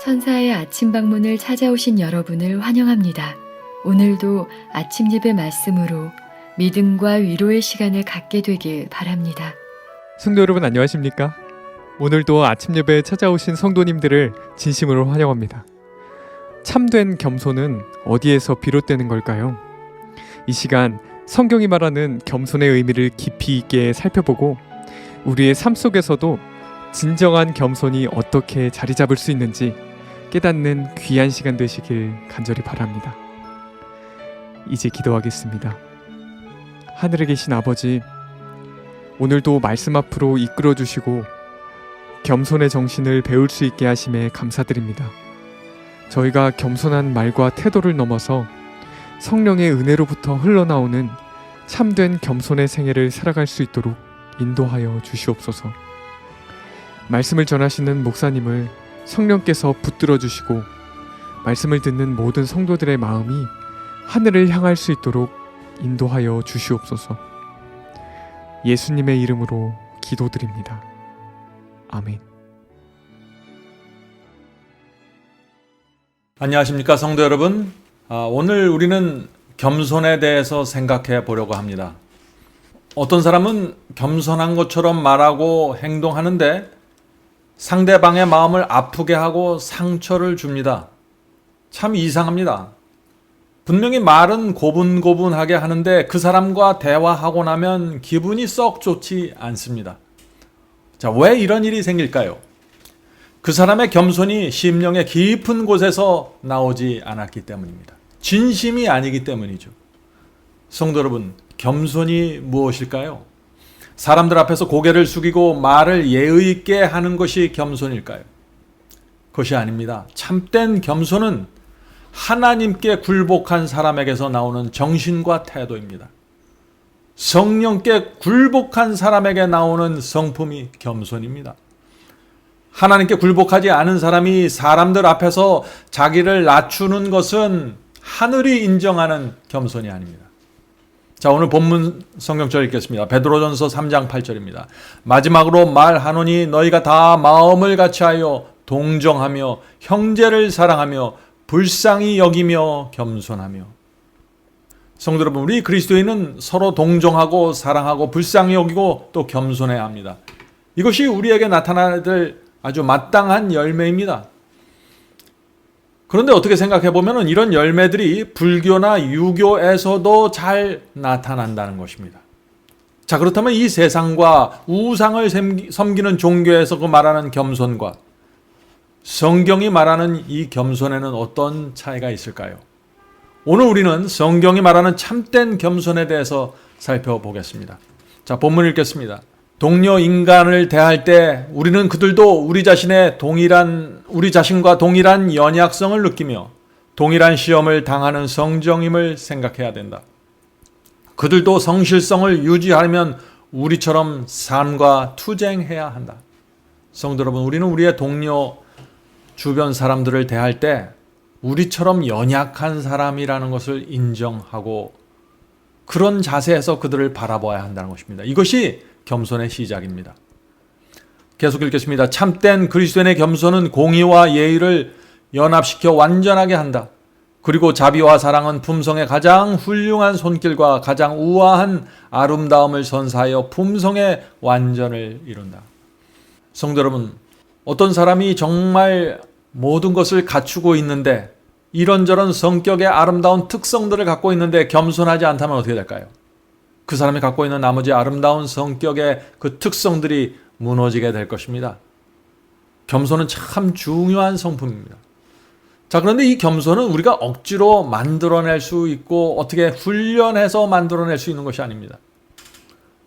천사의 아침 방문을 찾아오신 여러분을 환영합니다. 오늘도 아침 예배 말씀으로 믿음과 위로의 시간을 갖게 되길 바랍니다. 성도 여러분 안녕하십니까? 오늘도 아침 예배에 찾아오신 성도님들을 진심으로 환영합니다. 참된 겸손은 어디에서 비롯되는 걸까요? 이 시간 성경이 말하는 겸손의 의미를 깊이 있게 살펴보고 우리의 삶 속에서도 진정한 겸손이 어떻게 자리 잡을 수 있는지 깨닫는 귀한 시간 되시길 간절히 바랍니다. 이제 기도하겠습니다. 하늘에 계신 아버지, 오늘도 말씀 앞으로 이끌어 주시고 겸손의 정신을 배울 수 있게 하심에 감사드립니다. 저희가 겸손한 말과 태도를 넘어서 성령의 은혜로부터 흘러나오는 참된 겸손의 생애를 살아갈 수 있도록 인도하여 주시옵소서. 말씀을 전하시는 목사님을 성령께서 붙들어 주시고 말씀을 듣는 모든 성도들의 마음이 하늘을 향할 수 있도록 인도하여 주시옵소서. 예수님의 이름으로 기도드립니다. 아멘. 안녕하십니까 성도 여러분. 오늘 우리는 겸손에 대해서 생각해 보려고 합니다. 어떤 사람은 겸손한 것처럼 말하고 행동하는데 상대방의 마음을 아프게 하고 상처를 줍니다. 참 이상합니다. 분명히 말은 고분고분하게 하는데 그 사람과 대화하고 나면 기분이 썩 좋지 않습니다. 자, 왜 이런 일이 생길까요? 그 사람의 겸손이 심령의 깊은 곳에서 나오지 않았기 때문입니다. 진심이 아니기 때문이죠. 성도 여러분, 겸손이 무엇일까요? 사람들 앞에서 고개를 숙이고 말을 예의 있게 하는 것이 겸손일까요? 그것이 아닙니다. 참된 겸손은 하나님께 굴복한 사람에게서 나오는 정신과 태도입니다. 성령께 굴복한 사람에게 나오는 성품이 겸손입니다. 하나님께 굴복하지 않은 사람이 사람들 앞에서 자기를 낮추는 것은 하늘이 인정하는 겸손이 아닙니다. 자, 오늘 본문 성경절 읽겠습니다. 베드로전서 3장 8절입니다. 마지막으로 말하노니 너희가 다 마음을 같이하여 동정하며 형제를 사랑하며 불쌍히 여기며 겸손하며. 성도 여러분, 우리 그리스도인은 서로 동정하고 사랑하고 불쌍히 여기고 또 겸손해야 합니다. 이것이 우리에게 나타나야 될 아주 마땅한 열매입니다. 그런데 어떻게 생각해 보면 이런 열매들이 불교나 유교에서도 잘 나타난다는 것입니다. 자, 그렇다면 이 세상과 우상을 섬기는 종교에서 그 말하는 겸손과 성경이 말하는 이 겸손에는 어떤 차이가 있을까요? 오늘 우리는 성경이 말하는 참된 겸손에 대해서 살펴보겠습니다. 자, 본문 읽겠습니다. 동료 인간을 대할 때 우리는 그들도 우리 자신과 동일한 연약성을 느끼며 동일한 시험을 당하는 성정임을 생각해야 된다. 그들도 성실성을 유지하려면 우리처럼 삶과 투쟁해야 한다. 성도 여러분, 우리는 우리의 동료 주변 사람들을 대할 때 우리처럼 연약한 사람이라는 것을 인정하고 그런 자세에서 그들을 바라봐야 한다는 것입니다. 이것이 겸손의 시작입니다. 계속 읽겠습니다. 참된 그리스도인의 겸손은 공의와 예의를 연합시켜 완전하게 한다. 그리고 자비와 사랑은 품성의 가장 훌륭한 손길과 가장 우아한 아름다움을 선사하여 품성의 완전을 이룬다. 성도 여러분, 어떤 사람이 정말 모든 것을 갖추고 있는데 이런저런 성격의 아름다운 특성들을 갖고 있는데 겸손하지 않다면 어떻게 될까요? 그 사람이 갖고 있는 나머지 아름다운 성격의 그 특성들이 무너지게 될 것입니다. 겸손은 참 중요한 성품입니다. 자, 그런데 이 겸손은 우리가 억지로 만들어낼 수 있고 어떻게 훈련해서 만들어낼 수 있는 것이 아닙니다.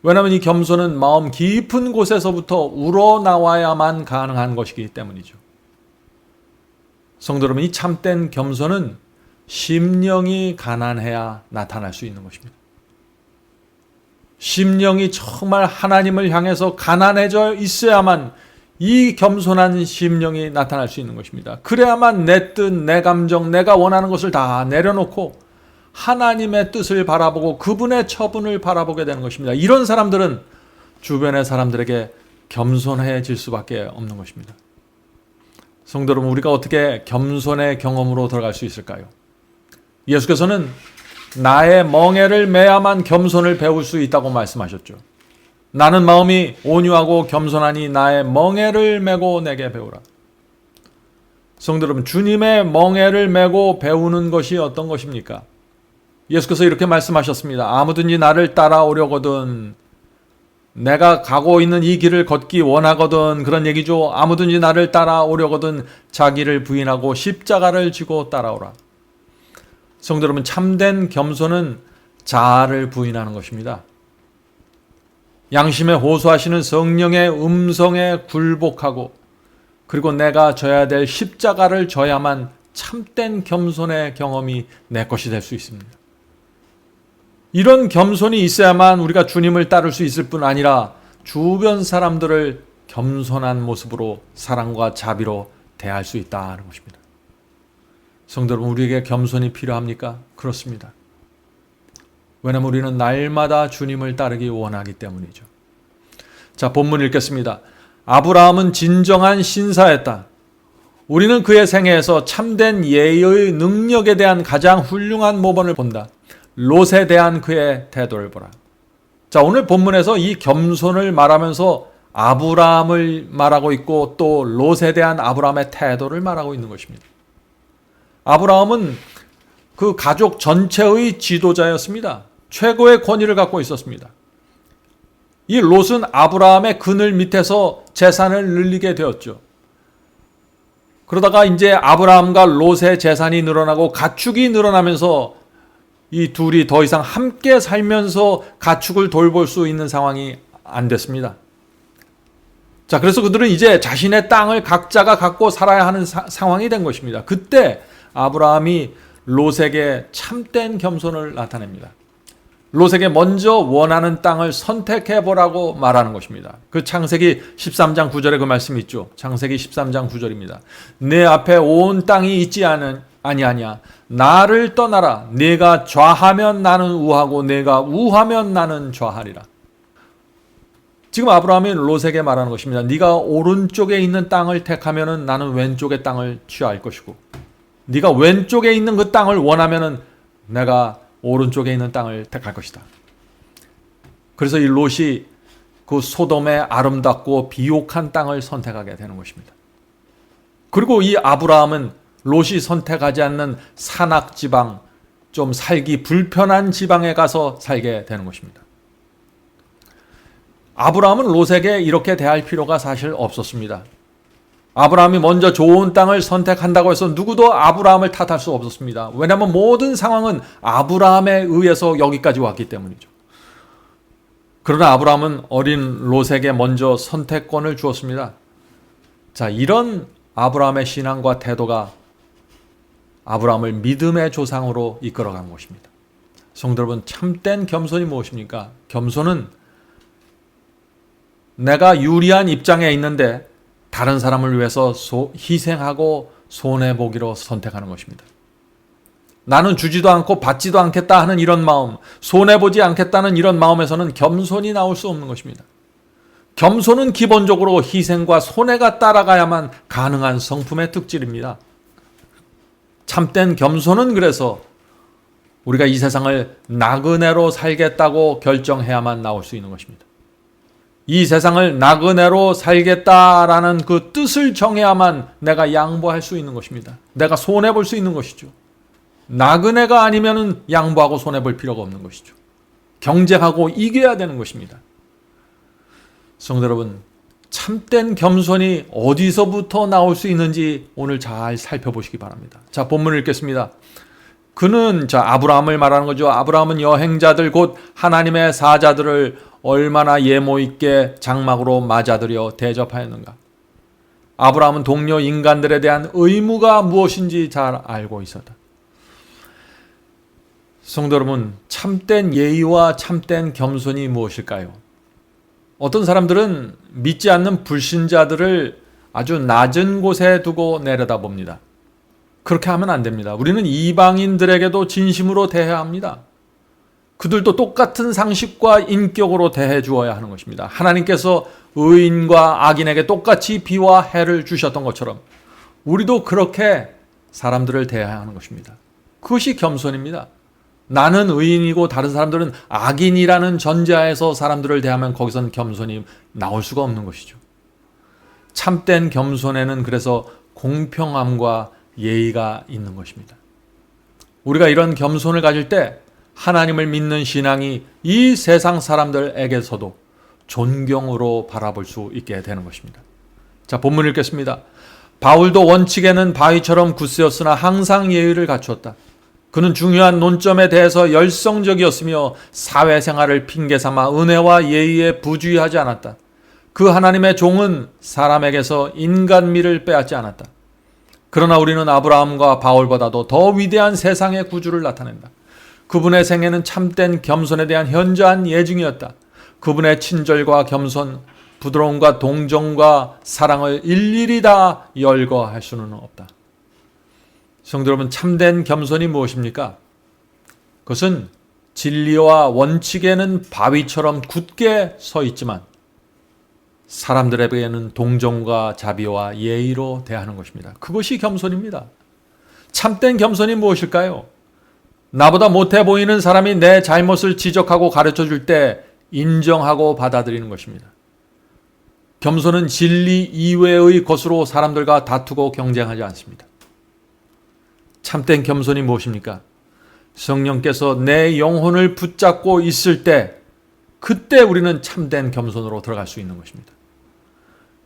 왜냐하면 이 겸손은 마음 깊은 곳에서부터 우러나와야만 가능한 것이기 때문이죠. 성도 여러분, 이 참된 겸손은 심령이 가난해야 나타날 수 있는 것입니다. 심령이 정말 하나님을 향해서 가난해져 있어야만 이 겸손한 심령이 나타날 수 있는 것입니다. 그래야만 내 뜻, 내 감정, 내가 원하는 것을 다 내려놓고 하나님의 뜻을 바라보고 그분의 처분을 바라보게 되는 것입니다. 이런 사람들은 주변의 사람들에게 겸손해질 수밖에 없는 것입니다. 성도 여러분, 우리가 어떻게 겸손의 경험으로 들어갈 수 있을까요? 예수께서는 나의 멍에를 매야만 겸손을 배울 수 있다고 말씀하셨죠. 나는 마음이 온유하고 겸손하니 나의 멍에를 메고 내게 배우라. 성도 여러분, 주님의 멍에를 메고 배우는 것이 어떤 것입니까? 예수께서 이렇게 말씀하셨습니다. 아무든지 나를 따라오려거든, 내가 가고 있는 이 길을 걷기 원하거든, 그런 얘기죠. 아무든지 나를 따라오려거든 자기를 부인하고 십자가를 지고 따라오라. 성도 여러분, 참된 겸손은 자아를 부인하는 것입니다. 양심에 호소하시는 성령의 음성에 굴복하고, 그리고 내가 져야 될 십자가를 져야만 참된 겸손의 경험이 내 것이 될 수 있습니다. 이런 겸손이 있어야만 우리가 주님을 따를 수 있을 뿐 아니라 주변 사람들을 겸손한 모습으로 사랑과 자비로 대할 수 있다는 것입니다. 성도 여러분, 우리에게 겸손이 필요합니까? 그렇습니다. 왜냐하면 우리는 날마다 주님을 따르기 원하기 때문이죠. 자, 본문 읽겠습니다. 아브라함은 진정한 신사였다. 우리는 그의 생애에서 참된 예의의 능력에 대한 가장 훌륭한 모범을 본다. 롯에 대한 그의 태도를 보라. 자, 오늘 본문에서 이 겸손을 말하면서 아브라함을 말하고 있고 또 롯에 대한 아브라함의 태도를 말하고 있는 것입니다. 아브라함은 그 가족 전체의 지도자였습니다. 최고의 권위를 갖고 있었습니다. 이 롯은 아브라함의 그늘 밑에서 재산을 늘리게 되었죠. 그러다가 이제 아브라함과 롯의 재산이 늘어나고 가축이 늘어나면서 이 둘이 더 이상 함께 살면서 가축을 돌볼 수 있는 상황이 안 됐습니다. 자, 그래서 그들은 이제 자신의 땅을 각자가 갖고 살아야 하는 상황이 된 것입니다. 그때 아브라함이 롯에게 참된 겸손을 나타냅니다. 롯에게 먼저 원하는 땅을 선택해 보라고 말하는 것입니다. 그 창세기 13장 9절에 그 말씀이 있죠. 창세기 13장 9절입니다. 내 앞에 온 땅이 있지 아니하냐. 나를 떠나라. 네가 좌하면 나는 우하고 네가 우하면 나는 좌하리라. 지금 아브라함이 롯에게 말하는 것입니다. 네가 오른쪽에 있는 땅을 택하면은 나는 왼쪽의 땅을 취할 것이고, 네가 왼쪽에 있는 그 땅을 원하면은 내가 오른쪽에 있는 땅을 택할 것이다. 그래서 이 롯이 그 소돔의 아름답고 비옥한 땅을 선택하게 되는 것입니다. 그리고 이 아브라함은 롯이 선택하지 않는 산악지방, 좀 살기 불편한 지방에 가서 살게 되는 것입니다. 아브라함은 롯에게 이렇게 대할 필요가 사실 없었습니다. 아브라함이 먼저 좋은 땅을 선택한다고 해서 누구도 아브라함을 탓할 수 없었습니다. 왜냐하면 모든 상황은 아브라함에 의해서 여기까지 왔기 때문이죠. 그러나 아브라함은 어린 롯에게 먼저 선택권을 주었습니다. 자, 이런 아브라함의 신앙과 태도가 아브라함을 믿음의 조상으로 이끌어간 것입니다. 성도 여러분, 참된 겸손이 무엇입니까? 겸손은 내가 유리한 입장에 있는데 다른 사람을 위해서 희생하고 손해보기로 선택하는 것입니다. 나는 주지도 않고 받지도 않겠다 하는 이런 마음, 손해보지 않겠다는 이런 마음에서는 겸손이 나올 수 없는 것입니다. 겸손은 기본적으로 희생과 손해가 따라가야만 가능한 성품의 특질입니다. 참된 겸손은 그래서 우리가 이 세상을 나그네로 살겠다고 결정해야만 나올 수 있는 것입니다. 이 세상을 나그네로 살겠다라는 그 뜻을 정해야만 내가 양보할 수 있는 것입니다. 내가 손해볼 수 있는 것이죠. 나그네가 아니면 양보하고 손해볼 필요가 없는 것이죠. 경쟁하고 이겨야 되는 것입니다. 성도 여러분, 참된 겸손이 어디서부터 나올 수 있는지 오늘 잘 살펴보시기 바랍니다. 자, 본문을 읽겠습니다. 그는, 자, 아브라함을 말하는 거죠. 아브라함은 여행자들 곧 하나님의 사자들을 얼마나 예모 있게 장막으로 맞아들여 대접하였는가. 아브라함은 동료 인간들에 대한 의무가 무엇인지 잘 알고 있었다. 성도 여러분, 참된 예의와 참된 겸손이 무엇일까요? 어떤 사람들은 믿지 않는 불신자들을 아주 낮은 곳에 두고 내려다봅니다. 그렇게 하면 안 됩니다. 우리는 이방인들에게도 진심으로 대해야 합니다. 그들도 똑같은 상식과 인격으로 대해 주어야 하는 것입니다. 하나님께서 의인과 악인에게 똑같이 비와 해를 주셨던 것처럼 우리도 그렇게 사람들을 대해야 하는 것입니다. 그것이 겸손입니다. 나는 의인이고 다른 사람들은 악인이라는 전제하에서 사람들을 대하면 거기서는 겸손이 나올 수가 없는 것이죠. 참된 겸손에는 그래서 공평함과 예의가 있는 것입니다. 우리가 이런 겸손을 가질 때 하나님을 믿는 신앙이 이 세상 사람들에게서도 존경으로 바라볼 수 있게 되는 것입니다. 자, 본문 읽겠습니다. 바울도 원칙에는 바위처럼 굳세었으나 항상 예의를 갖추었다. 그는 중요한 논점에 대해서 열성적이었으며 사회생활을 핑계삼아 은혜와 예의에 부주의하지 않았다. 그 하나님의 종은 사람에게서 인간미를 빼앗지 않았다. 그러나 우리는 아브라함과 바울보다도 더 위대한 세상의 구주를 나타낸다. 그분의 생애는 참된 겸손에 대한 현저한 예증이었다. 그분의 친절과 겸손, 부드러움과 동정과 사랑을 일일이 다 열거할 수는 없다. 성도 여러분, 참된 겸손이 무엇입니까? 그것은 진리와 원칙에는 바위처럼 굳게 서 있지만 사람들에게는 동정과 자비와 예의로 대하는 것입니다. 그것이 겸손입니다. 참된 겸손이 무엇일까요? 나보다 못해 보이는 사람이 내 잘못을 지적하고 가르쳐 줄 때 인정하고 받아들이는 것입니다. 겸손은 진리 이외의 것으로 사람들과 다투고 경쟁하지 않습니다. 참된 겸손이 무엇입니까? 성령께서 내 영혼을 붙잡고 있을 때 그때 우리는 참된 겸손으로 들어갈 수 있는 것입니다.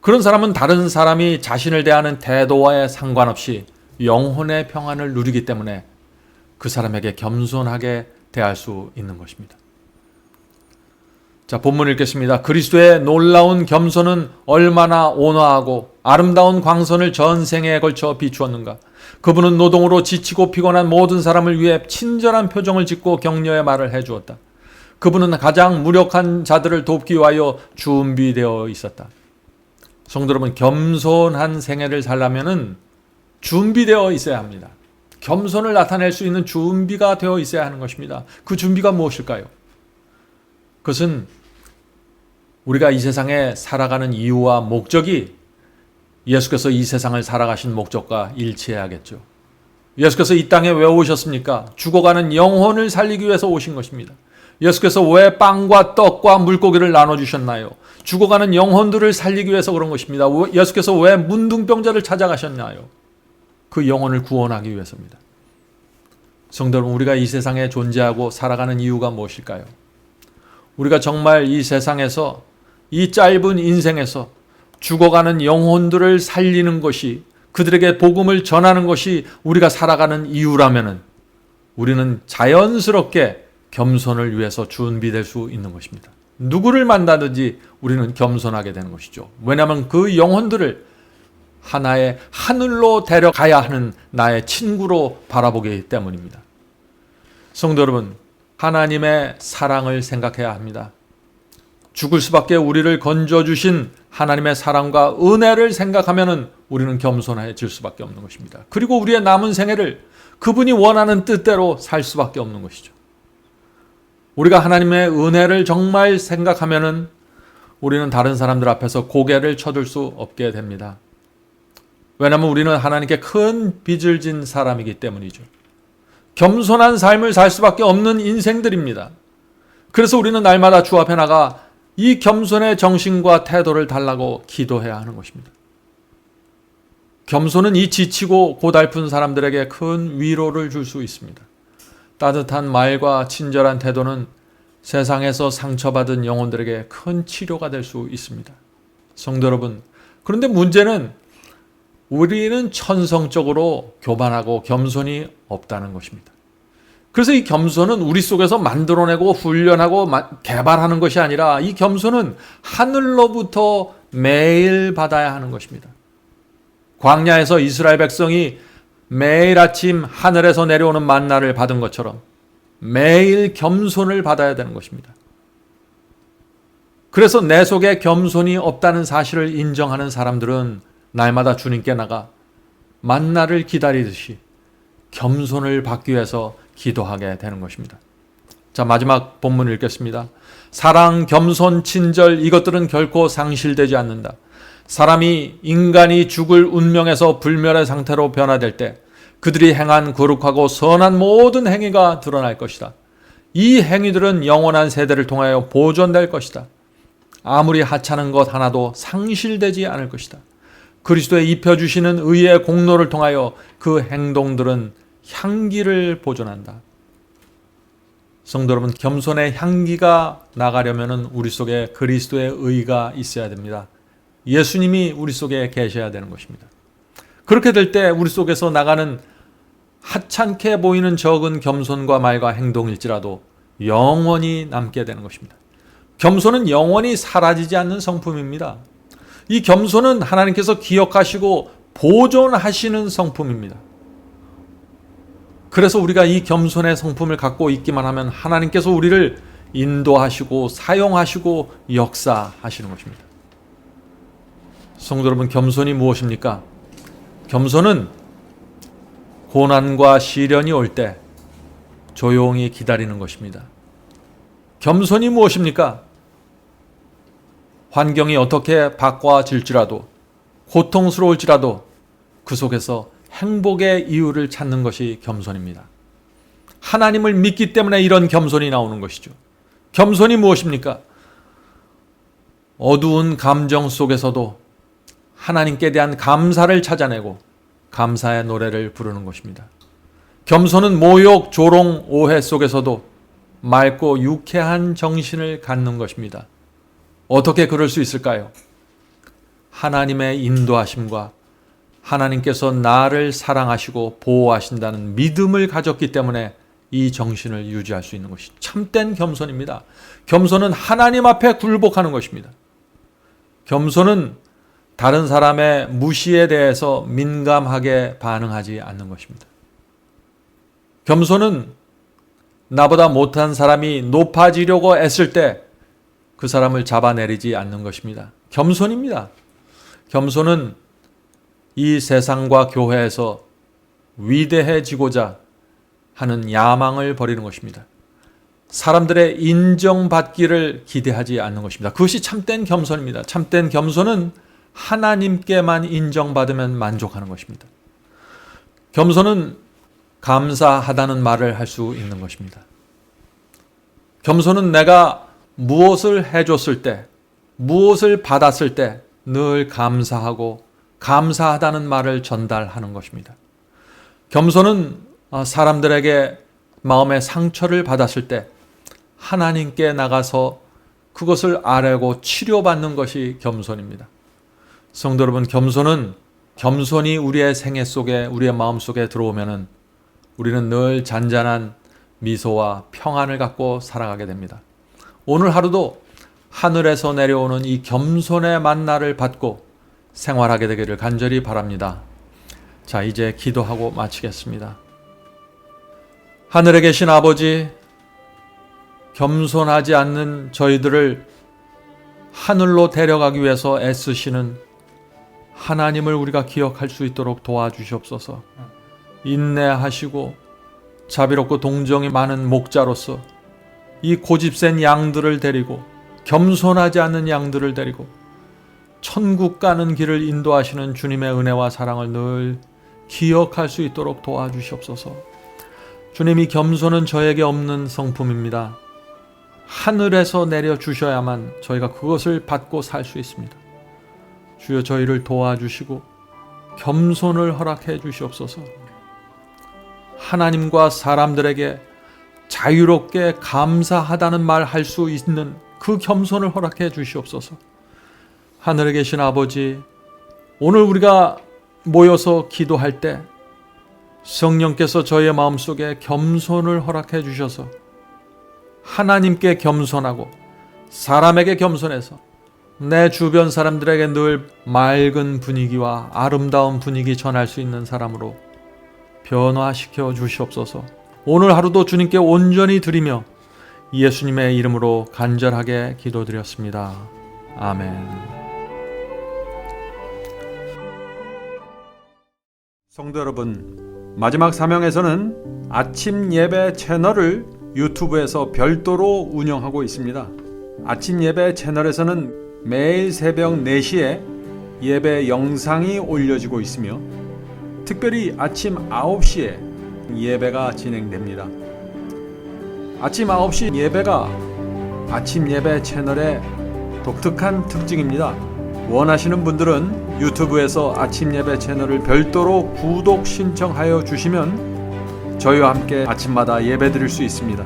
그런 사람은 다른 사람이 자신을 대하는 태도와에 상관없이 영혼의 평안을 누리기 때문에 그 사람에게 겸손하게 대할 수 있는 것입니다. 자, 본문 읽겠습니다. 그리스도의 놀라운 겸손은 얼마나 온화하고 아름다운 광선을 전생에 걸쳐 비추었는가. 그분은 노동으로 지치고 피곤한 모든 사람을 위해 친절한 표정을 짓고 격려의 말을 해주었다. 그분은 가장 무력한 자들을 돕기 위하여 준비되어 있었다. 성도 여러분, 겸손한 생애를 살려면 준비되어 있어야 합니다. 겸손을 나타낼 수 있는 준비가 되어 있어야 하는 것입니다. 그 준비가 무엇일까요? 그것은 우리가 이 세상에 살아가는 이유와 목적이 예수께서 이 세상을 살아가신 목적과 일치해야겠죠. 예수께서 이 땅에 왜 오셨습니까? 죽어가는 영혼을 살리기 위해서 오신 것입니다. 예수께서 왜 빵과 떡과 물고기를 나눠주셨나요? 죽어가는 영혼들을 살리기 위해서 그런 것입니다. 예수께서 왜 문둥병자를 찾아가셨나요? 그 영혼을 구원하기 위해서입니다. 성도 여러분, 우리가 이 세상에 존재하고 살아가는 이유가 무엇일까요? 우리가 정말 이 세상에서, 이 짧은 인생에서 죽어가는 영혼들을 살리는 것이, 그들에게 복음을 전하는 것이 우리가 살아가는 이유라면은 우리는 자연스럽게 겸손을 위해서 준비될 수 있는 것입니다. 누구를 만나든지 우리는 겸손하게 되는 것이죠. 왜냐하면 그 영혼들을 하나의 하늘로 데려가야 하는 나의 친구로 바라보기 때문입니다. 성도 여러분, 하나님의 사랑을 생각해야 합니다. 죽을 수밖에 우리를 건져주신 하나님의 사랑과 은혜를 생각하면 우리는 겸손해질 수밖에 없는 것입니다. 그리고 우리의 남은 생애를 그분이 원하는 뜻대로 살 수밖에 없는 것이죠. 우리가 하나님의 은혜를 정말 생각하면 우리는 다른 사람들 앞에서 고개를 쳐들 수 없게 됩니다. 왜냐하면 우리는 하나님께 큰 빚을 진 사람이기 때문이죠. 겸손한 삶을 살 수밖에 없는 인생들입니다. 그래서 우리는 날마다 주 앞에 나가 이 겸손의 정신과 태도를 달라고 기도해야 하는 것입니다. 겸손은 이 지치고 고달픈 사람들에게 큰 위로를 줄 수 있습니다. 따뜻한 말과 친절한 태도는 세상에서 상처받은 영혼들에게 큰 치료가 될 수 있습니다. 성도 여러분, 그런데 문제는 우리는 천성적으로 교만하고 겸손이 없다는 것입니다. 그래서 이 겸손은 우리 속에서 만들어내고 훈련하고 개발하는 것이 아니라 이 겸손은 하늘로부터 매일 받아야 하는 것입니다. 광야에서 이스라엘 백성이 매일 아침 하늘에서 내려오는 만나를 받은 것처럼 매일 겸손을 받아야 되는 것입니다. 그래서 내 속에 겸손이 없다는 사실을 인정하는 사람들은 날마다 주님께 나가 만나를 기다리듯이 겸손을 받기 위해서 기도하게 되는 것입니다. 자, 마지막 본문을 읽겠습니다. 사랑, 겸손, 친절, 이것들은 결코 상실되지 않는다. 인간이 죽을 운명에서 불멸의 상태로 변화될 때 그들이 행한 거룩하고 선한 모든 행위가 드러날 것이다. 이 행위들은 영원한 세대를 통하여 보존될 것이다. 아무리 하찮은 것 하나도 상실되지 않을 것이다. 그리스도에 입혀주시는 의의 공로를 통하여 그 행동들은 향기를 보존한다. 성도 여러분, 겸손의 향기가 나가려면 우리 속에 그리스도의 의가 있어야 됩니다. 예수님이 우리 속에 계셔야 되는 것입니다. 그렇게 될 때 우리 속에서 나가는 하찮게 보이는 적은 겸손과 말과 행동일지라도 영원히 남게 되는 것입니다. 겸손은 영원히 사라지지 않는 성품입니다. 이 겸손은 하나님께서 기억하시고 보존하시는 성품입니다. 그래서 우리가 이 겸손의 성품을 갖고 있기만 하면 하나님께서 우리를 인도하시고 사용하시고 역사하시는 것입니다. 성도 여러분, 겸손이 무엇입니까? 겸손은 고난과 시련이 올 때 조용히 기다리는 것입니다. 겸손이 무엇입니까? 환경이 어떻게 바꿔질지라도, 고통스러울지라도 그 속에서 행복의 이유를 찾는 것이 겸손입니다. 하나님을 믿기 때문에 이런 겸손이 나오는 것이죠. 겸손이 무엇입니까? 어두운 감정 속에서도 하나님께 대한 감사를 찾아내고 감사의 노래를 부르는 것입니다. 겸손은 모욕, 조롱, 오해 속에서도 맑고 유쾌한 정신을 갖는 것입니다. 어떻게 그럴 수 있을까요? 하나님의 인도하심과 하나님께서 나를 사랑하시고 보호하신다는 믿음을 가졌기 때문에 이 정신을 유지할 수 있는 것이 참된 겸손입니다. 겸손은 하나님 앞에 굴복하는 것입니다. 겸손은 다른 사람의 무시에 대해서 민감하게 반응하지 않는 것입니다. 겸손은 나보다 못한 사람이 높아지려고 애쓸 때 그 사람을 잡아내리지 않는 것입니다. 겸손입니다. 겸손은 이 세상과 교회에서 위대해지고자 하는 야망을 버리는 것입니다. 사람들의 인정받기를 기대하지 않는 것입니다. 그것이 참된 겸손입니다. 참된 겸손은 하나님께만 인정받으면 만족하는 것입니다. 겸손은 감사하다는 말을 할 수 있는 것입니다. 겸손은 내가 무엇을 해줬을 때, 무엇을 받았을 때 늘 감사하고 감사하다는 말을 전달하는 것입니다. 겸손은 사람들에게 마음의 상처를 받았을 때 하나님께 나가서 그것을 아뢰고 치료받는 것이 겸손입니다. 성도 여러분, 겸손이 우리의 생애 속에, 우리의 마음 속에 들어오면은 우리는 늘 잔잔한 미소와 평안을 갖고 살아가게 됩니다. 오늘 하루도 하늘에서 내려오는 이 겸손의 만나를 받고 생활하게 되기를 간절히 바랍니다. 자, 이제 기도하고 마치겠습니다. 하늘에 계신 아버지, 겸손하지 않는 저희들을 하늘로 데려가기 위해서 애쓰시는 하나님을 우리가 기억할 수 있도록 도와주시옵소서. 인내하시고 자비롭고 동정이 많은 목자로서 이 고집센 양들을 데리고, 겸손하지 않는 양들을 데리고 천국 가는 길을 인도하시는 주님의 은혜와 사랑을 늘 기억할 수 있도록 도와주시옵소서. 주님이 겸손은 저에게 없는 성품입니다. 하늘에서 내려주셔야만 저희가 그것을 받고 살 수 있습니다. 주여, 저희를 도와주시고 겸손을 허락해 주시옵소서. 하나님과 사람들에게 자유롭게 감사하다는 말 할 수 있는 그 겸손을 허락해 주시옵소서. 하늘에 계신 아버지, 오늘 우리가 모여서 기도할 때 성령께서 저희의 마음속에 겸손을 허락해 주셔서 하나님께 겸손하고 사람에게 겸손해서 내 주변 사람들에게 늘 맑은 분위기와 아름다운 분위기 전할 수 있는 사람으로 변화시켜 주시옵소서. 오늘 하루도 주님께 온전히 드리며 예수님의 이름으로 간절하게 기도드렸습니다. 아멘. 성도 여러분, 마지막 사명에서는 아침 예배 채널을 유튜브에서 별도로 운영하고 있습니다. 아침 예배 채널에서는 매일 새벽 4시에 예배 영상이 올려지고 있으며 특별히 아침 9시에 예배가 진행됩니다. 아침 9시 예배가 아침 예배 채널의 독특한 특징입니다. 원하시는 분들은 유튜브에서 아침 예배 채널을 별도로 구독 신청하여 주시면 저희와 함께 아침마다 예배 드릴 수 있습니다.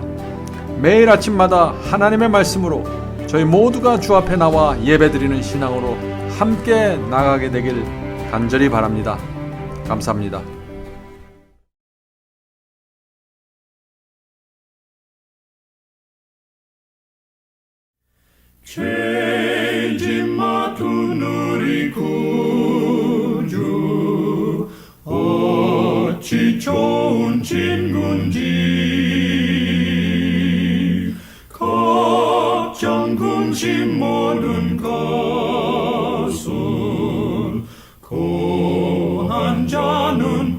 매일 아침마다 하나님의 말씀으로 저희 모두가 주 앞에 나와 예배 드리는 신앙으로 함께 나가게 되길 간절히 바랍니다. 감사합니다. 죄짐 맡은 우리 구주 어찌 좋은 친군지 걱정 근심 모든 것을 고한 자는